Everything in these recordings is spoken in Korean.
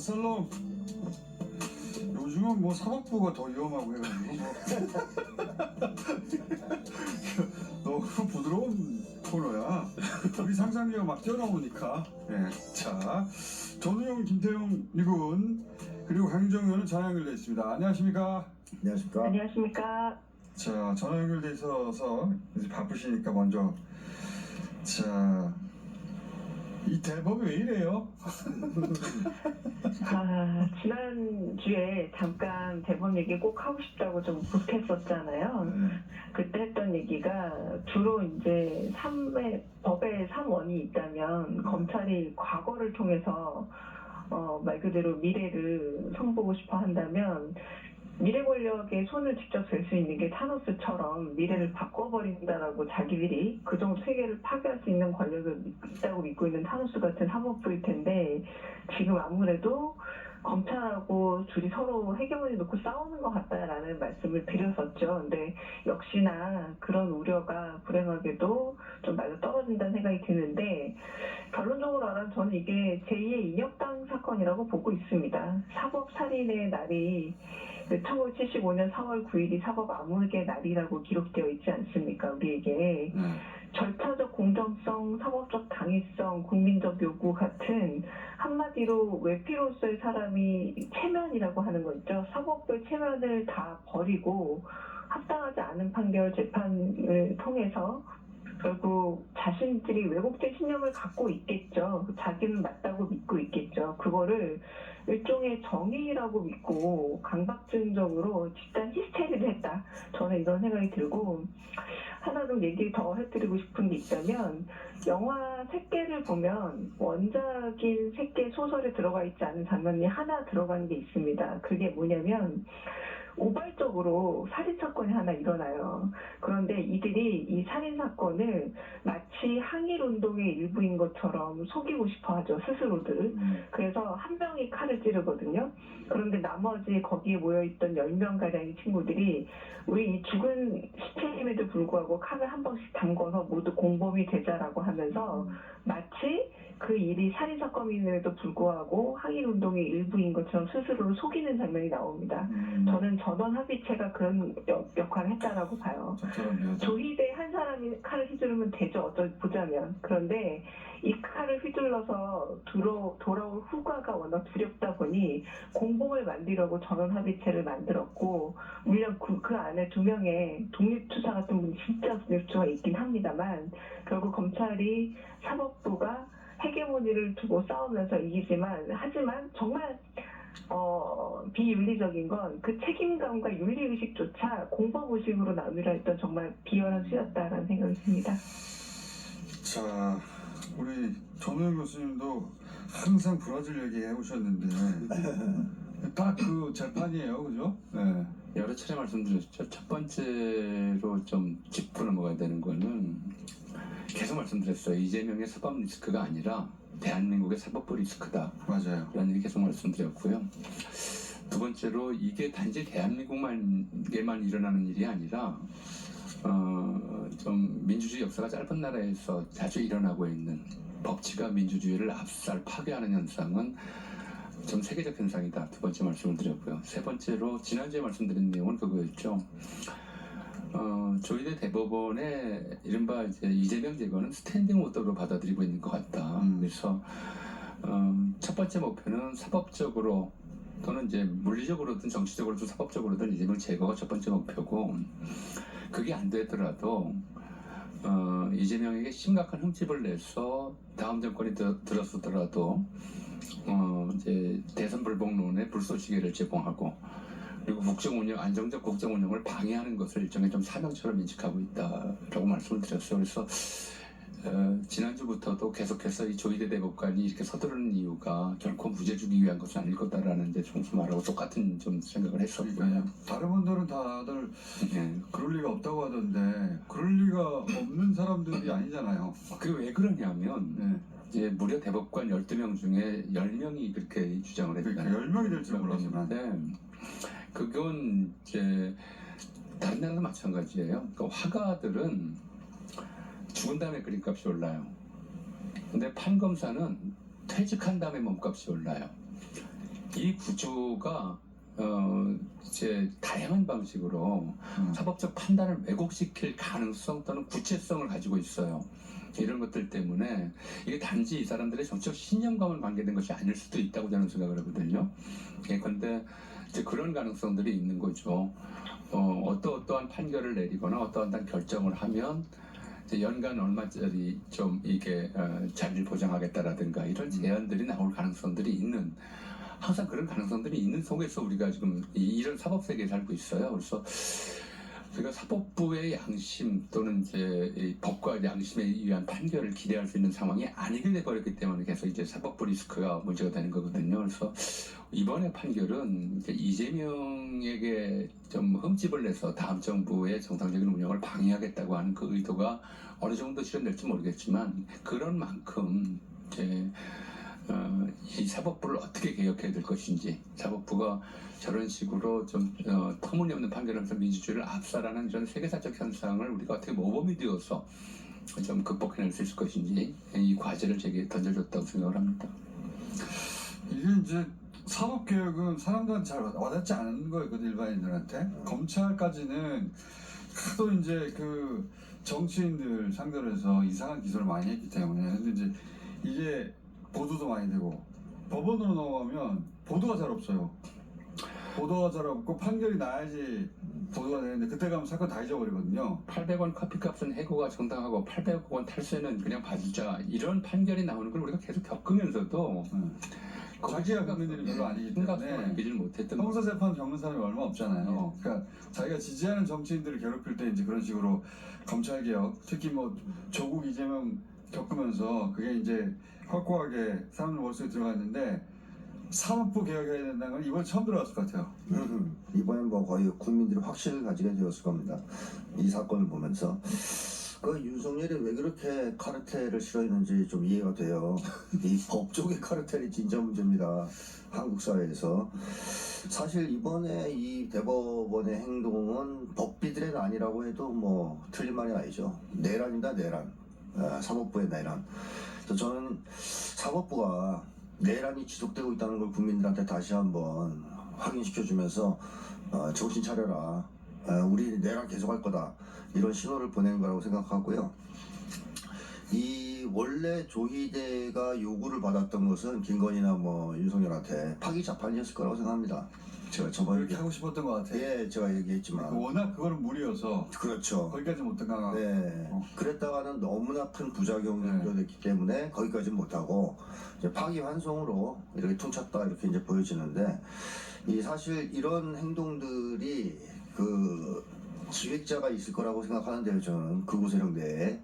압살롬. 요즘은 뭐 사법부가 더 위험하고 해가지고 뭐 너무 부드러운 코너야. 우리 상상력이 막 뛰어나오니까. 네. 자, 전우영, 김태용 이군 그리고 강정희 의원은 전화 연결돼 있습니다. 안녕하십니까? 안녕하십니까? 안녕하십니까? 자, 전화 연결돼 있어서 이제 바쁘시니까 먼저 자, 이 대법이 왜 이래요? 지난주에 잠깐 대법 얘기 꼭 하고 싶다고 좀 못했었잖아요. 그때 했던 얘기가 주로 이제 법에 3원이 있다면 검찰이 과거를 통해서 말 그대로 미래를 손보고 싶어 한다면 미래 권력의 손을 직접 댈 수 있는 게 타노스처럼 미래를 바꿔버린다라고 자기들이 그 정도 세계를 파괴할 수 있는 권력을 있다고 믿고 있는 타노스 같은 사법부일 텐데 지금 아무래도 검찰하고 둘이 서로 해경을 놓고 싸우는 것 같다라는 말씀을 드렸었죠. 근데 역시나 그런 우려가 불행하게도 좀 맞아 떨어진다는 생각이 드는데 결론적으로 말하면 저는 이게 제2의 인혁당 사건이라고 보고 있습니다. 사법살인의 날이 1975년 4월 9일이 사법 암흑의 날이라고 기록되어 있지 않습니까? 우리에게. 절차적 공정성, 사법적 당위성, 국민적 요구 같은 한마디로 외피로서의 사람이 체면이라고 하는 거 있죠. 사법부의 체면을 다 버리고 합당하지 않은 판결 재판을 통해서 결국 자신들이 왜곡된 신념을 갖고 있겠죠. 자기는 맞다고 믿고 있겠죠. 그거를 일종의 정의라고 믿고 강박증적으로 집단 히스테리를 했다. 저는 이런 생각이 들고 하나 좀 얘기 더 해드리고 싶은 게 있다면 영화 새끼를 보면 원작인 새끼 소설에 들어가 있지 않은 장면이 하나 들어간 게 있습니다. 그게 뭐냐면 우발적으로 살인사건이 하나 일어나요. 그런데 이들이 이 살인사건을 마치 항일운동의 일부인 것처럼 속이고 싶어 하죠, 스스로들을. 그래서 한 명이 칼을 찌르거든요. 그런데 나머지 거기에 모여있던 10명가량의 친구들이 우리 이 죽은 시체임에도 불구하고 칼을 한 번씩 담궈서 모두 공범이 되자라고 하면서 마치 그 일이 살인사건임에도 불구하고 항일운동의 일부인 것처럼 스스로를 속이는 장면이 나옵니다. 저는 전원합의체가 그런 역할을 했다라고 봐요. 조희대 한 사람이 칼을 휘두르면 되죠. 보자면. 그런데 이 칼을 휘둘러서 돌아올 후과가 워낙 두렵다 보니 공범을 만들려고 전원합의체를 만들었고 물론 그 안에 2명의 독립투사 같은 분이 진짜 독립투사가 있긴 합니다만 결국 검찰이 사법부가 헤게모니를 두고 싸우면서 이기지만 하지만 정말 비윤리적인 건 그 책임감과 윤리의식조차 공범의식으로 나누려 했던 정말 비열한 수였다라는 생각이 듭니다. 자, 우리 전우영 교수님도 항상 브라질 얘기해 오셨는데 딱 그 재판이에요, 그죠? 네. 여러 차례 말씀드렸죠. 첫 번째로 좀 짚고 넘어가야 되는 거는 계속 말씀드렸어요. 이재명의 사법 리스크가 아니라 대한민국의 사법부 리스크다. 맞아요. 이런 얘기 계속 말씀드렸고요. 두 번째로 이게 단지 대한민국에만 일어나는 일이 아니라 좀 민주주의 역사가 짧은 나라에서 자주 일어나고 있는 법치가 민주주의를 압살 파괴하는 현상은 좀 세계적 현상이다. 두 번째 말씀을 드렸고요. 세 번째로 지난주에 말씀드린 내용은 그거였죠. 조희대 대법원의 이른바 이제 이재명 제거는 스탠딩 오더로 받아들이고 있는 것 같다. 그래서 첫 번째 목표는 사법적으로 또는 이제 물리적으로든 정치적으로든 사법적으로든 이재명 제거가 첫 번째 목표고 그게 안 되더라도 이재명에게 심각한 흠집을 내서 다음 정권이 들어서더라도 이제 대선 불복론의 불쏘시개를 제공하고 그리고 안정적 국정 운영을 방해하는 것을 일종의 좀 사명처럼 인식하고 있다라고 말씀을 드렸어요. 그래서 지난주부터도 계속해서 이 조희대 대법관이 이렇게 서두르는 이유가 결코 무죄 주기 위한 것은 아닐 거다라는 이제 총수 말하고 똑같은 좀 생각을 했었고요. 다른 분들은 다들 그럴 리가 없다고 하던데 그럴 리가 없는 사람들이 아니잖아요. 그게 왜 그러냐면 이제 무려 대법관 12명 중에 10명이 그렇게 주장을 했잖아요. 10명이 될 줄 몰랐어요. 그건 이제 다른 나라도 마찬가지예요. 그러니까 화가들은 죽은 다음에 그림값이 올라요. 근데 판검사는 퇴직한 다음에 몸값이 올라요. 이 구조가 이제 다양한 방식으로 사법적 판단을 왜곡시킬 가능성 또는 구체성을 가지고 있어요. 이런 것들 때문에 이게 단지 이 사람들의 정치적 신념과만 관계된 것이 아닐 수도 있다고 저는 생각을 하거든요. 그런데 이제 그런 가능성들이 있는 거죠. 어떠한 판결을 내리거나 어떠한 결정을 하면 이제 연간 얼마짜리 좀 이게 자리를 보장하겠다라든가 이런 제안들이 나올 가능성들이 있는, 항상 그런 가능성들이 있는 속에서 우리가 지금 이런 사법 세계에 살고 있어요. 그래서 우리가 사법부의 양심 또는 이제 이 법과 양심에 의한 판결을 기대할 수 있는 상황이 아니게 돼버렸기 때문에 계속 이제 사법부 리스크가 문제가 되는 거거든요. 그래서 이번에 판결은 이제 이재명에게 좀 흠집을 내서 다음 정부의 정상적인 운영을 방해하겠다고 하는 그 의도가 어느 정도 실현될지 모르겠지만, 그런 만큼 이제 이 사법부를 어떻게 개혁해야 될 것인지, 사법부가 저런 식으로 좀 터무니없는 판결을 하면서 민주주의를 압살하는 이런 세계사적 현상을 우리가 어떻게 모범이 되어서 좀 극복해낼 수 있을 것인지, 이 과제를 제게 던져줬다고 생각을 합니다. 이게 이제 사법개혁은 사람들한테 잘 와닿지 않은 거였거든, 일반인들한테. 검찰까지는 하도 이제 그 정치인들 상대로 해서 이상한 기소를 많이 했기 때문에. 근데 이제 이게 보도도 많이 되고, 법원으로 넘어가면 보도가 잘 없어요. 보도가 잘 없고 판결이 나야지 보도가 되는데, 그때 가면 사건 다 잊어버리거든요. 800원 커피값은 해고가 정당하고 800억 원 탈세는 그냥 봐주자, 이런 판결이 나오는 걸 우리가 계속 겪으면서도 자기가 겪는 일이 별로 아니기 심각성을 때문에 느끼질 못했던 형사재판 겪는 사람이 얼마 없잖아요. 그러니까 자기가 지지하는 정치인들을 괴롭힐 때 이제 그런 식으로 검찰개혁, 특히 뭐 조국 이재명 겪으면서 그게 이제 확고하게 사람들 머릿속에 들어갔는데, 사법부 개혁해야 된다는 건 이번에 처음 들어갔을 것 같아요. 이번엔 뭐 거의 국민들이 확신을 가지게 되었을 겁니다. 이 사건을 보면서. 그 윤석열이 왜 그렇게 카르텔을 싫어했는지 좀 이해가 돼요. 이 법조계 카르텔이 진짜 문제입니다. 한국 사회에서. 사실 이번에 이 대법원의 행동은 법비들의 난이라고 해도 뭐 틀린 말이 아니죠. 내란이다, 내란. 사법부의 내란. 그래서 저는 사법부가 내란이 지속되고 있다는 걸 국민들한테 다시 한번 확인시켜주면서 정신 차려라, 우리 내란 계속할 거다, 이런 신호를 보내는 거라고 생각하고요. 이 원래 조희대가 요구를 받았던 것은 김건희나 뭐 윤석열한테 파기 자판이었을 거라고 생각합니다. 제가 저번에 그렇게 하고 싶었던 것 같아요. 예, 제가 얘기했지만 워낙 그거는 무리여서 그렇죠. 거기까지 못 등강하고. 네. 그랬다가는 너무나 큰 부작용이 우려됐기 때문에 거기까지 못하고 이제 파기환송으로 이렇게 퉁쳤다, 이렇게 이제 보여지는데, 이 사실 이런 행동들이 그 기획자가 있을 거라고 생각하는데요. 저는 극우 세력 내에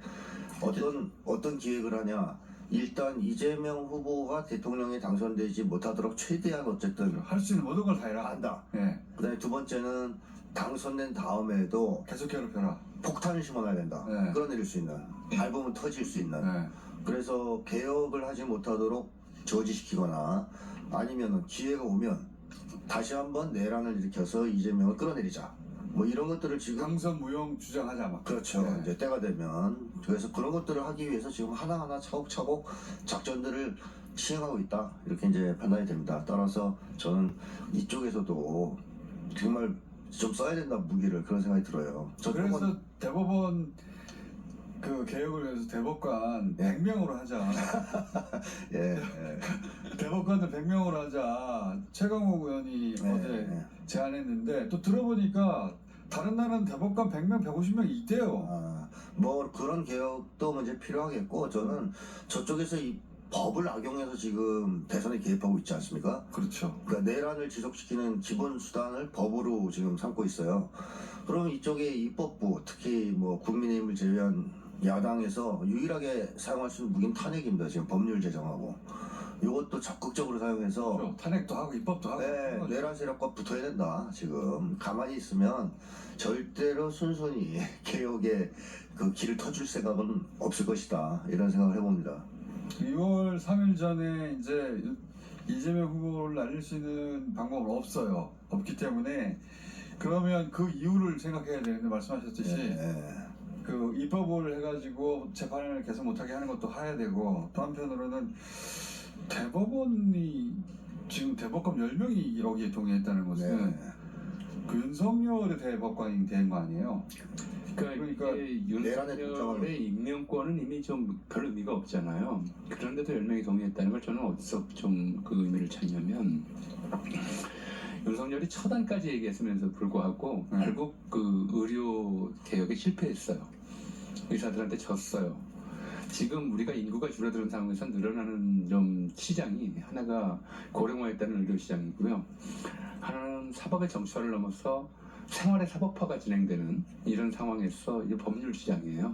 어떤 기획을 하냐. 일단 이재명 후보가 대통령에 당선되지 못하도록 최대한 어쨌든 할 수 있는 모든 걸 다 해라. 한다. 예. 그다음에 두 번째는 당선된 다음에도 계속 괴롭혀라. 폭탄을 심어놔야 된다. 네. 끌어내릴 수 있는, 밟으면 터질 수 있는. 예. 그래서 개혁을 하지 못하도록 저지시키거나, 아니면은 기회가 오면 다시 한번 내란을 일으켜서 이재명을 끌어내리자, 뭐 이런 것들을 지금. 당선 무용 주장하자 막. 그렇죠. 네. 이제 때가 되면. 그래서 그런 것들을 하기 위해서 지금 하나하나 차곡차곡 작전들을 시행하고 있다, 이렇게 이제 판단이 됩니다. 따라서 저는 이쪽에서도 정말 좀 써야 된다, 무기를, 그런 생각이 들어요. 그래서 대법원 그 개혁을 위해서 대법관 100명으로 하자. 예, 대법관들 100명으로 하자. 최강욱 의원이 어제 제안했는데, 또 들어보니까 다른 나라는 대법관 100명, 150명 있대요. 뭐 그런 개혁도 이제 필요하겠고, 저는 저쪽에서 이 법을 악용해서 지금 대선에 개입하고 있지 않습니까? 그렇죠. 그러니까 내란을 지속시키는 기본 수단을 법으로 지금 삼고 있어요. 그럼 이쪽에 입법부, 특히 뭐 국민의힘을 제외한 야당에서 유일하게 사용할 수 있는 무기는 탄핵입니다. 지금 법률 제정하고. 이것도 적극적으로 사용해서 그렇죠. 탄핵도 하고 입법도 하고. 네, 내란 세력과 붙어야 된다. 지금 가만히 있으면 절대로 순순히 개혁의 그 길을 터줄 생각은 없을 것이다, 이런 생각을 해봅니다. 2월 3일 전에 이제 이재명 후보를 날릴 수 있는 방법은 없어요. 없기 때문에, 그러면 그 이유를 생각해야 되는데, 말씀하셨듯이 그 입법을 해가지고 재판을 계속 못하게 하는 것도 해야 되고, 또 한편으로는 대법원이 지금 대법관 10명이 여기에 동의했다는 것은 네. 그 윤석열의 대법관이 된 거 아니에요? 그러니까 이게 내란에 동참하는 윤석열의 임명권은 이미 좀 별 의미가 없잖아요. 그런데도 10명이 동의했다는 걸 저는 어디서 좀 그 의미를 찾냐면 윤석열이 처단까지 얘기했으면서 불구하고 결국 그 의료 개혁에 실패했어요. 의사들한테 졌어요. 지금 우리가 인구가 줄어드는 상황에서 늘어나는 좀 시장이 하나가 고령화했다는 의료 시장이고요. 하나는 사법의 정치화를 넘어서 생활의 사법화가 진행되는 이런 상황에서 이제 법률 시장이에요.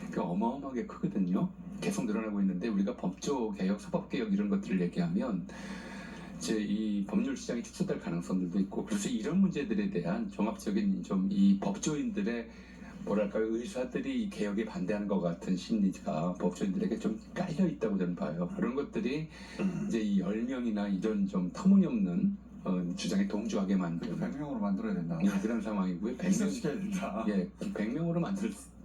그게 어마어마하게 크거든요. 계속 늘어나고 있는데 우리가 법조 개혁, 사법 개혁 이런 것들을 얘기하면 이제 이 법률 시장이 축소될 가능성들도 있고 그래서 이런 문제들에 대한 종합적인 좀 이 법조인들의 뭐랄까요 의사들이 이 개혁에 반대하는 것 같은 심리가 법조인들에게 좀 깔려 있다고 저는 봐요. 그런 것들이 이제 이 10명이나 이런 좀 터무니없는 주장에 동조하게 만드는 100명으로 만들어야 된다. 그런 상황이고요. 100명, 백성시켜야 된다. 예, 100명으로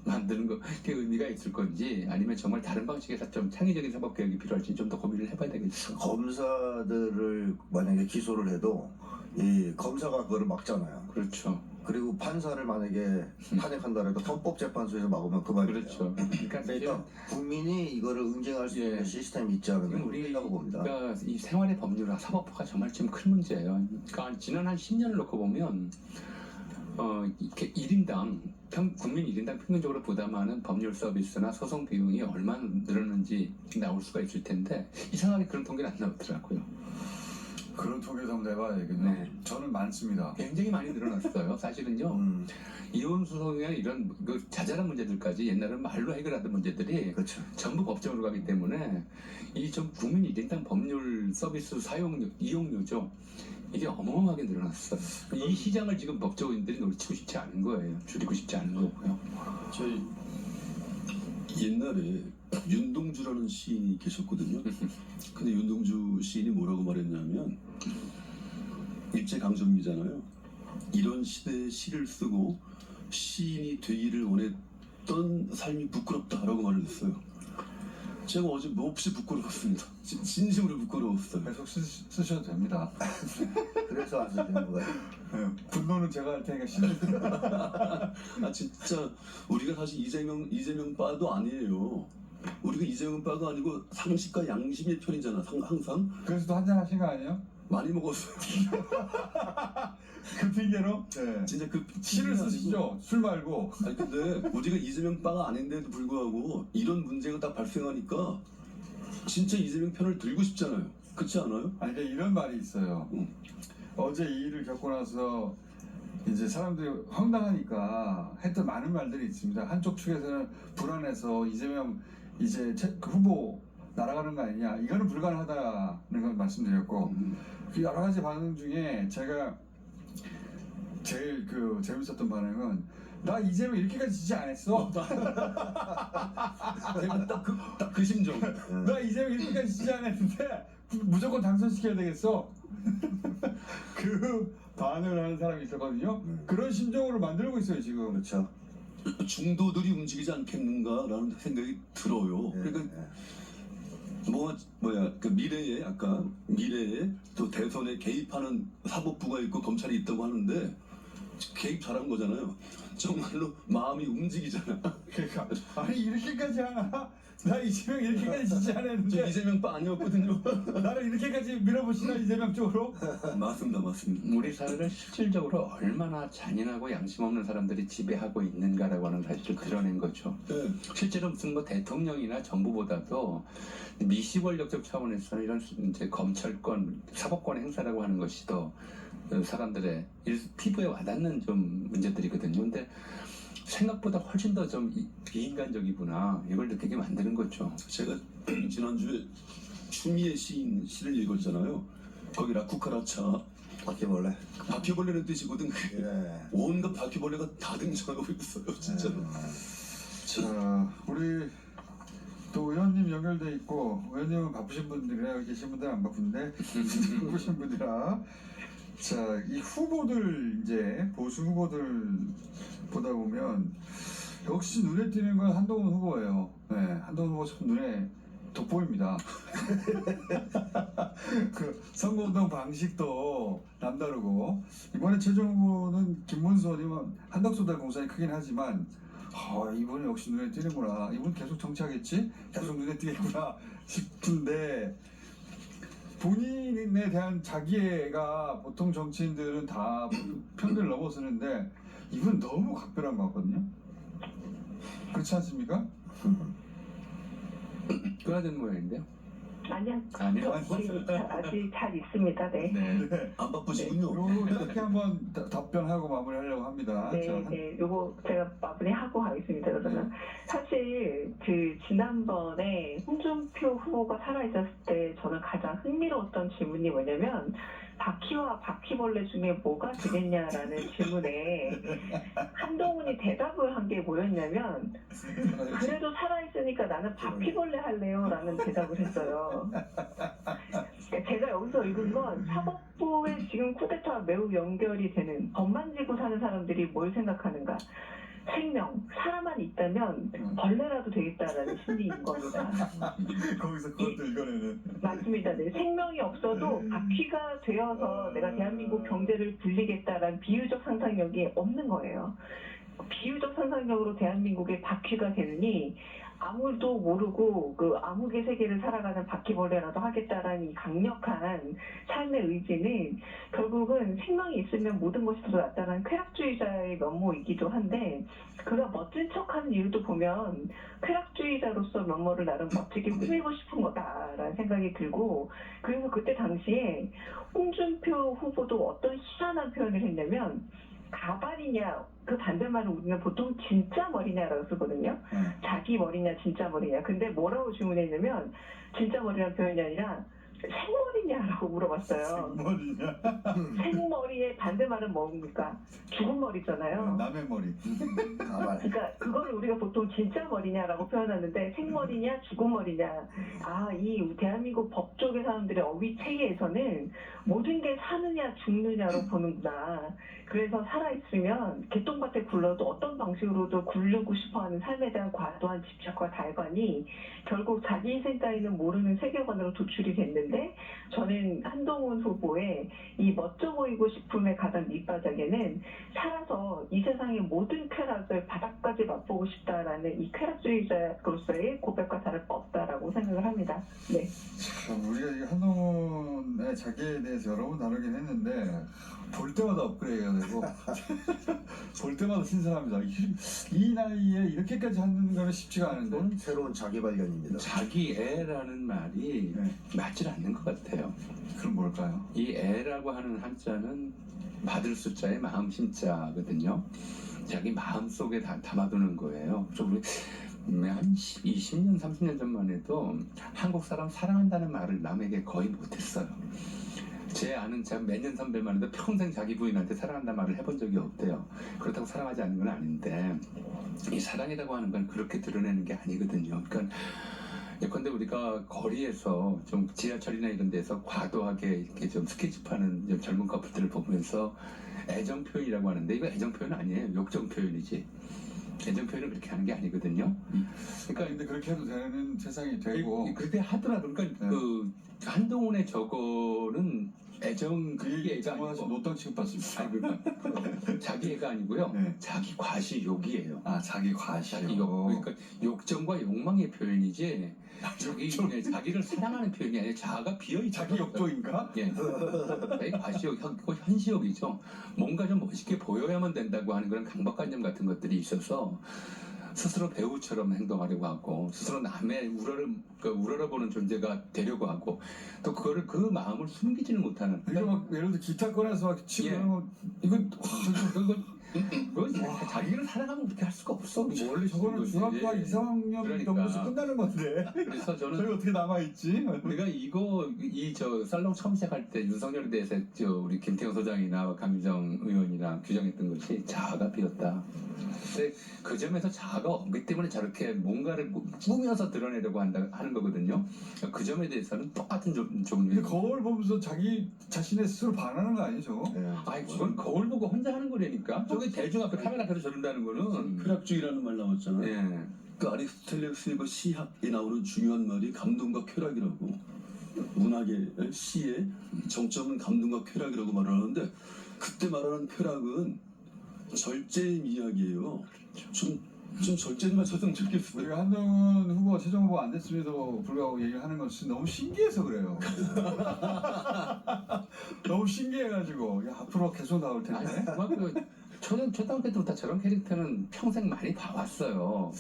만드는 게 의미가 있을 건지 아니면 정말 다른 방식에서 좀 창의적인 사법 개혁이 필요할지 좀 더 고민을 해봐야 되겠죠. 검사들을 만약에 기소를 해도 이 검사가 그거를 막잖아요. 그렇죠. 그리고 판사를 만약에 탄핵한다 해도 헌법재판소에서 막으면 그만이에요. 그렇죠. 그러니까 그러니까 국민이 이거를 응징할 수 있는 예. 시스템이 있지 않으면 지금 우리라고 봅니다. 우리가 이 생활의 법률화, 사법화가 정말 지금 큰 문제예요. 그러니까 지난 한 10년을 놓고 보면 이렇게 1인당 국민 1인당 평균적으로 부담하는 법률 서비스나 소송 비용이 얼마나 늘었는지 나올 수가 있을 텐데 이상하게 그런 통계는 안 나오더라고요. 그런 통계도 한번 내봐야겠네요. 네. 저는 많습니다. 굉장히 많이 늘어났어요. 사실은요. 이혼 소송이나 이런 그 자잘한 문제들까지 옛날에는 말로 해결하던 문제들이 그렇죠. 전부 법정으로 가기 때문에 이 좀 국민 1인당 법률 서비스 이용료죠. 이게 어마어마하게 늘어났어요. 이 시장을 지금 법조인들이 놓치고 싶지 않은 거예요. 줄이고 싶지 않은 거고요. 저희 옛날에 윤동주라는 시인이 계셨거든요. 근데 윤동주 시인이 뭐라고 말했냐면 일제강점기잖아요. 이런 시대에 시를 쓰고 시인이 되기를 원했던 삶이 부끄럽다라고 말을 했어요. 제가 어제 몹시 부끄러웠습니다. 진심으로 부끄러웠어요. 계속 쓰셔도 됩니다. 그래서 안 쓰는 거예요. 네, 분노는 제가 할 테니까 싫으세요. 아 진짜 우리가 사실 이재명 바도 아니에요. 우리가 이재명 바가 아니고 상식과 양심의 편이잖아. 항상 그래서도 한잔 하신 거 아니에요? 많이 먹었어요. 그 핑계로? 네. 진짜 그 시를 쓰시죠? 술 말고. 아니 근데 우리가 이재명 바가 아닌데도 불구하고 이런 문제가 딱 발생하니까 진짜 이재명 편을 들고 싶잖아요. 그렇지 않아요? 아니, 근데 이런 말이 있어요. 응. 어제 이 일을 겪고 나서 이제 사람들이 황당하니까 했던 많은 말들이 있습니다. 한쪽 측에서는 불안해서 이재명 이제 그 후보 날아가는 거 아니냐. 이거는 불가능하다는 걸 말씀드렸고 그 여러 가지 반응 중에 제가 제일 재밌었던 반응은 나 이재명 이렇게까지 지지 안 했어. 딱 그 심정. 나 이재명 이렇게까지 지지 안 했는데 무조건 당선시켜야 되겠어. 그 반응을 하는 사람이 있었거든요. 그런 심정으로 만들고 있어요 지금. 그렇죠. 중도들이 움직이지 않겠는가라는 생각이 들어요. 예, 그러니까 예. 그 미래에 또 대선에 개입하는 사법부가 있고 검찰이 있다고 하는데 개입 잘한 거잖아요. 정말로 마음이 움직이잖아. 그러니까 아니 이렇게까지 하나? 나 이재명 이렇게까지 지지 안 저 했는데 이재명 바 아니었거든요. 나를 이렇게까지 밀어보시나 이재명 쪽으로? 맞습니다. 우리 사회를 실질적으로 얼마나 잔인하고 양심 없는 사람들이 지배하고 있는가라고 하는 사실을 드러낸 거죠. 네. 실제로 무슨 뭐 대통령이나 정부보다도 미시권력적 차원에서는 이런 이제 검찰권, 사법권 행사라고 하는 것이 더 사람들의 피부에 와닿는 좀 문제들이거든요. 근데 생각보다 훨씬 더 좀 비인간적이구나 이걸 느끼게 만드는 거죠. 제가 지난주에 추미애 시인 시를 읽었잖아요. 거기 라쿠카라차 바퀴벌레. 바퀴벌레는 뜻이거든. 예. 온갖 바퀴벌레가 다 등장하고 있어요. 진짜로. 자 우리 또 의원님 연결돼 있고 의원님은 바쁘신 분들이라 여기 계신 분들은 안 바쁜데 바쁘신 분이라 자 이 후보들 이제 보수 후보들 보다 보면 역시 눈에 띄는 건 한동훈 후보예요. 네, 한동훈 후보 참 눈에 돋보입니다. 그 선거운동 방식도 남다르고 이번에 최종 후보는 김문수 의원이면 한덕수달 공산이 크긴 하지만 이번에 역시 눈에 띄는구나. 이번 계속 정치하겠지? 계속 눈에 띄겠구나 싶은데 본인에 대한 자기애가 보통 정치인들은 다 평균을 넘어서는데 이분 너무 각별한 것 같거든요. 그렇지 않습니까? 끊어진 모양인데요. 아니요. 아니요. 우리 아직 잘 있습니다. 네. 네. 안 바쁘시군요. 요거 이렇게 한번 답변하고 마무리하려고 합니다. 네, 자, 네, 요거 제가 마무리하고 가겠습니다. 그러면 사실 그 지난번에 홍준표 후보가 살아있었을 때 저는 가장 흥미로웠던 질문이 뭐냐면 바퀴와 바퀴벌레 중에 뭐가 되겠냐라는 질문에 한동훈이 대답을 한 게 뭐였냐면 그래도 살아있으니까 나는 바퀴벌레 할래요라는 대답을 했어요. 제가 여기서 읽은 건 사법부의 지금 쿠데타와 매우 연결이 되는 법 만지고 사는 사람들이 뭘 생각하는가. 생명, 사람만 있다면 벌레라도 되겠다라는 심리인 겁니다. 거기서 그것도 읽어내는. 맞습니다. 네. 생명이 없어도 바퀴가 되어서 내가 대한민국 경제를 굴리겠다라는 비유적 상상력이 없는 거예요. 비유적 상상력으로 대한민국의 바퀴가 되느니 아무도 모르고 그 암흑의 세계를 살아가는 바퀴벌레라도 하겠다라는 이 강력한 삶의 의지는 결국은 생명이 있으면 모든 것이 더 낫다는 쾌락주의자의 면모이기도 한데 그가 멋진 척하는 이유도 보면 쾌락주의자로서 면모를 나름 멋지게 꾸미고 싶은 거다라는 생각이 들고 그래서 그때 당시에 홍준표 후보도 어떤 희한한 표현을 했냐면 가발이냐 그 반대말은 우리는 보통 진짜 머리냐라고 쓰거든요. 자기 머리냐 진짜 머리냐. 근데 뭐라고 질문했냐면 진짜 머리라는 표현이 아니라 생머리냐라고 물어봤어요. 머리냐? 생머리의 반대말은 뭡니까? 죽은 머리잖아요. 남의 머리. 가발. 그러니까 그거를 우리가 보통 진짜 머리냐라고 표현하는데 생머리냐 죽은 머리냐. 이 대한민국 법조계 사람들의 어휘 체계에서는 모든 게 사느냐 죽느냐로 보는구나. 그래서 살아있으면 개똥밭에 굴러도 어떤 방식으로도 굴르고 싶어하는 삶에 대한 과도한 집착과 달관이 결국 자기 희생 따위는 모르는 세계관으로 도출이 됐는데 저는 한동훈 후보의 이 멋져 보이고 싶음의 가장 밑바닥에는 살아서 이 세상의 모든 쾌락을 바닥까지 맛보고 싶다라는 이 쾌락주의자로서의 고백과 다를 바 없다라고 생각을 합니다. 네. 참, 우리가 이 한동훈의 자기에 대해서 여러 번 다루긴 했는데 볼 때마다 업그레이드가 되고 볼 때마다 신선합니다. 이 나이에 이렇게까지 하는 거는 쉽지가 않은데. 새로운 자기 발견입니다. 자기 애라는 말이 네. 맞질 않는 것 같아요. 그럼 뭘까요? 이 애라고 하는 한자는 받을 숫자의 마음 심자거든요. 자기 마음 속에 담아두는 거예요. 좀 한 20년, 30년 전만 해도 한국 사람 사랑한다는 말을 남에게 거의 못했어요. 제 아는 제가 몇 년 선배만 해도 평생 자기 부인한테 사랑한다는 말을 해본 적이 없대요. 그렇다고 사랑하지 않는 건 아닌데 이 사랑이라고 하는 건 그렇게 드러내는 게 아니거든요. 그러니까 예컨대 우리가 거리에서 좀 지하철이나 이런 데서 과도하게 이렇게 좀 스케치하는 좀 젊은 커플들을 보면서 애정 표현이라고 하는데 이거 애정 표현 아니에요. 욕정 표현이지. 애정 표현은 그렇게 하는 게 아니거든요. 그러니까 근데 그렇게 해도 되는 세상이 되고 그렇게 하더라도 그러니까 그 한동훈의 저거는 애정 그 얘기 애가 잘못하시면 아니고 노땅 취급받습니다. 아니 그러니까 자기 애가 아니고요. 네. 자기 과시욕이에요. 자기 과시요. 자기 욕 그러니까 욕정과 욕망의 표현이지 자기를 사랑하는 표현이 아니라 자아가 비어있다. 자기 욕조인가? 예. 자기 과시욕, 현시욕이죠. 뭔가 좀 멋있게 보여야만 된다고 하는 그런 강박관념 같은 것들이 있어서 스스로 배우처럼 행동하려고 하고 스스로 남의 우러러보는 존재가 되려고 하고 또 그거를 그 마음을 숨기지는 못하는. 이거 막 예를 들어 기타 꺼내서 막 치고 예. 하면 이건 그건 자기를 사랑하면 그렇게 할 수가 없어. 원래 저거는 중학과 2, 3학년 그러니까. 정도에서 끝나는 건데 그래서 저는 저희 어떻게 남아있지? 우리가 살롱 처음 시작할 때 윤석열에 대해서 우리 김태형 소장이나 강유정 의원이랑 규정했던 것이 자아가 비었다. 근데 그 점에서 자아가 없기 때문에 저렇게 뭔가를 꾸며서 드러내려고 하는 거거든요. 그 점에 대해서는 똑같은 근데 종류의. 거울 보면서 자기 자신의 스스로 반하는 거 아니에요 저거? 네. 아니 그건 거울 보고 혼자 하는 거라니까. 저게 대중 앞에 카메라 앞에서 저런다는 거는. 쾌락주의라는 말 나왔잖아요. 예. 그 아리스토텔레스의 그 시학에 나오는 중요한 말이 감동과 쾌락이라고. 문학의 시의 정점은 감동과 쾌락이라고 말을 하는데 그때 말하는 쾌락은 절제의 이야기예요. 좀 절제 좀 하셨으면 좋겠어요. 우리가 한동훈 후보가 최종 후보 안 됐음에도 불구하고 얘기를 하는 것이 너무 신기해서 그래요. 너무 신기해가지고 야, 앞으로 계속 나올 아니, 텐데. 그 초등학교 때부터 저런 캐릭터는 평생 많이 봐왔어요.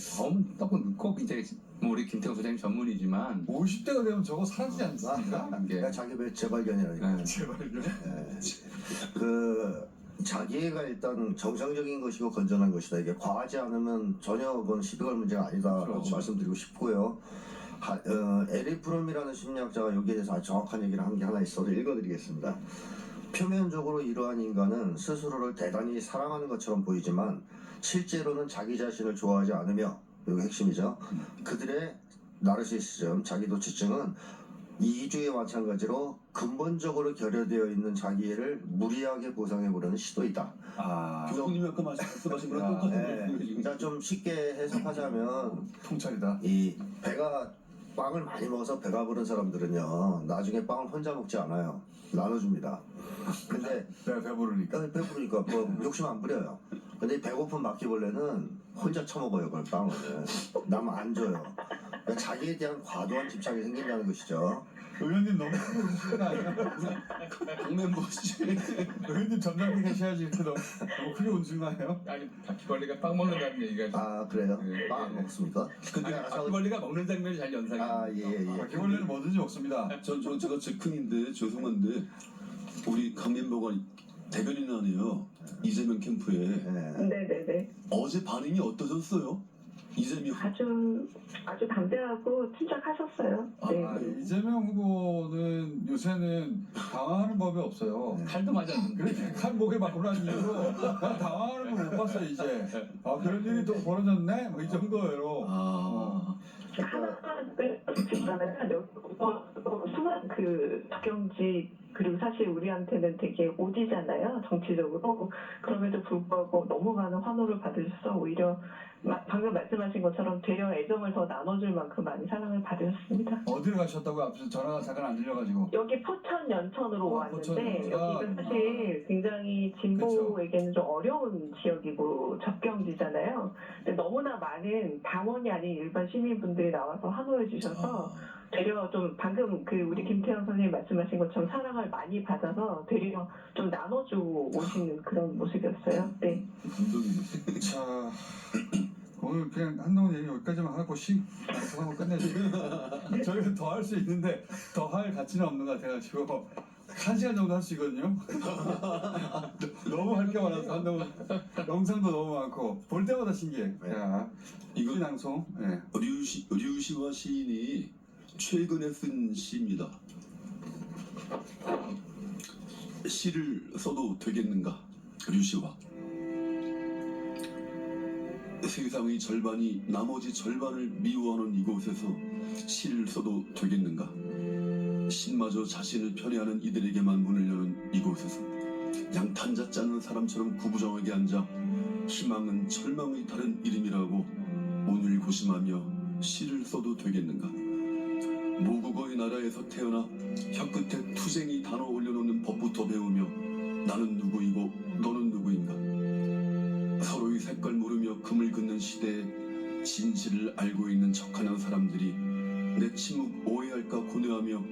꼭 이제 뭐 우리 김태우 소장님 전문이지만 50대가 되면 저거 사라지지 않습니까? 이게 그러니까 자기 재발견이라니까. 네. 제발요. 그 자기애가 일단 정상적인 것이고 건전한 것이다. 이게 과하지 않으면 전혀 그건 시비 걸 문제가 아니다라고 그렇죠. 말씀드리고 싶고요. 에릭 프롬이라는 심리학자가 여기에 대해서 아주 정확한 얘기를 한 게 하나 있어서 읽어드리겠습니다. 표면적으로 이러한 인간은 스스로를 대단히 사랑하는 것처럼 보이지만 실제로는 자기 자신을 좋아하지 않으며, 이게 핵심이죠. 그들의 나르시시즘, 자기도취증은 이기주의와 마찬가지로 근본적으로 결여되어 있는 자기애를 무리하게 보상해보려는 시도이다. 아, 교수님이 아까 말씀하신 거랑 네. 똑같은 거예요. 그러니까 좀 쉽게 해석하자면 통찰이다. 이 빵을 많이 먹어서 배가 부른 사람들은요 나중에 빵을 혼자 먹지 않아요. 나눠줍니다. 근데 내가 배부르니까. 배부르니까 뭐 욕심 안 부려요. 근데 이 배고픈 바퀴벌레는 혼자 처먹어요 그걸 빵을. 남 안 줘요. 그러니까 자기에 대한 과도한 집착이 생긴다는 것이죠. 의원님 너무 크게 웃으시는 거 아니에요? 강멤버 씨. 의원님 점잖게 계셔야지 이렇게 너무 크게 웃으신 거 아니에요? 아니 바퀴벌레가 빵 먹는다는 얘기가 아 그래요? 네. 빵 안 먹습니까? 근데 바퀴벌레가 먹는 장면이 잘 연상이 예. 바퀴벌레는 뭐든지 먹습니다. 제가 즉흥인데 죄송한데 우리 강 멤버가 대변인 아니에요. 이재명 캠프에 예. 네네네. 어제 반응이 어떠셨어요? 이재명 아주 담대하고 침착하셨어요. 네. 아, 이재명 후보는 요새는 당황하는 법이 없어요. 칼도 맞았는데 그렇게 칼 목에 맞고 난 이후로 난 당황하는 걸 못 봤어요 이제. 아 그런 일이 또 벌어졌네? 뭐 이 정도로. 하나를 있잖아요. 수많은 그 적경지 그리고 사실 우리한테는 되게 오지잖아요 정치적으로. 그럼에도 불구하고 너무 많은 환호를 받으셔서 오히려 방금 말씀하신 것처럼 되려 애정을 더 나눠줄 만큼 많이 사랑을 받으셨습니다. 어디를 가셨다고요? 앞에서 전화가 잠깐 안 들려가지고. 여기 포천 연천으로 포천, 왔는데 연천. 여기가 사실 굉장히 진보에게는 좀 어려운 지역이고 접경지잖아요. 근데 너무나 많은 당원이 아닌 일반 시민분들이 나와서 환호해 주셔서 되려 좀 방금 그 우리 김태형 선생님 말씀하신 것처럼 사랑을 많이 받아서 되려 좀 나눠주고 오시는 그런 모습이었어요. 네. 감동이네. 자 오늘 그냥 한동훈 얘기 여기까지만 하고 한번 끝내죠. 저희가 더 할 수 있는데 더 할 가치는 없는 것 같아가지고 1시간 정도 할 수 있거든요. 너무 할 게 많아서 한동훈 영상도 너무 많고 볼 때마다 신기해. 자 이거 낭송. 네. 류시화 시인이 최근에 쓴 시입니다. 시를 써도 되겠는가? 류시화. 세상의 절반이 나머지 절반을 미워하는 이곳에서 시를 써도 되겠는가? 신마저 자신을 편애하는 이들에게만 문을 여는 이곳에서 양탄자 짜는 사람처럼 구부정하게 앉아 희망은 절망의 다른 이름이라고 오늘 고심하며 시를 써도 되겠는가? 모국어의 나라에서 태어나 혀끝에 투쟁이 단어 올려놓는 법부터 배우며 나는 누구이고 너는 누구인가? 서로의 색깔 모르며 금을 긋는 시대에 진실을 알고 있는 척하는 사람들이 내 침묵 오해할까 고뇌하며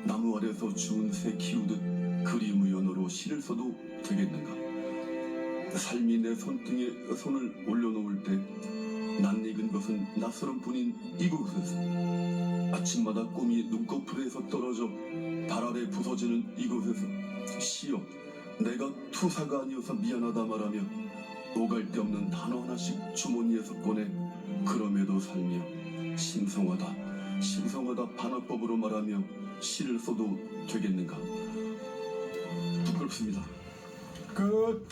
나무 아래서 주운 새 키우듯 그림의 언어로 시를 써도 되겠는가? 삶이 내 손등에 손을 올려놓을 때 낯익은 것은 낯설은 뿐인 이곳에서 아침마다 꿈이 눈꺼풀에서 떨어져 발 아래 부서지는 이곳에서 시여 내가 투사가 아니어서 미안하다 말하며 오갈 데 없는 단어 하나씩 주머니에서 꺼내 그럼에도 살며 신성하다 반어법으로 말하며 시를 써도 되겠는가? 부끄럽습니다. 끝.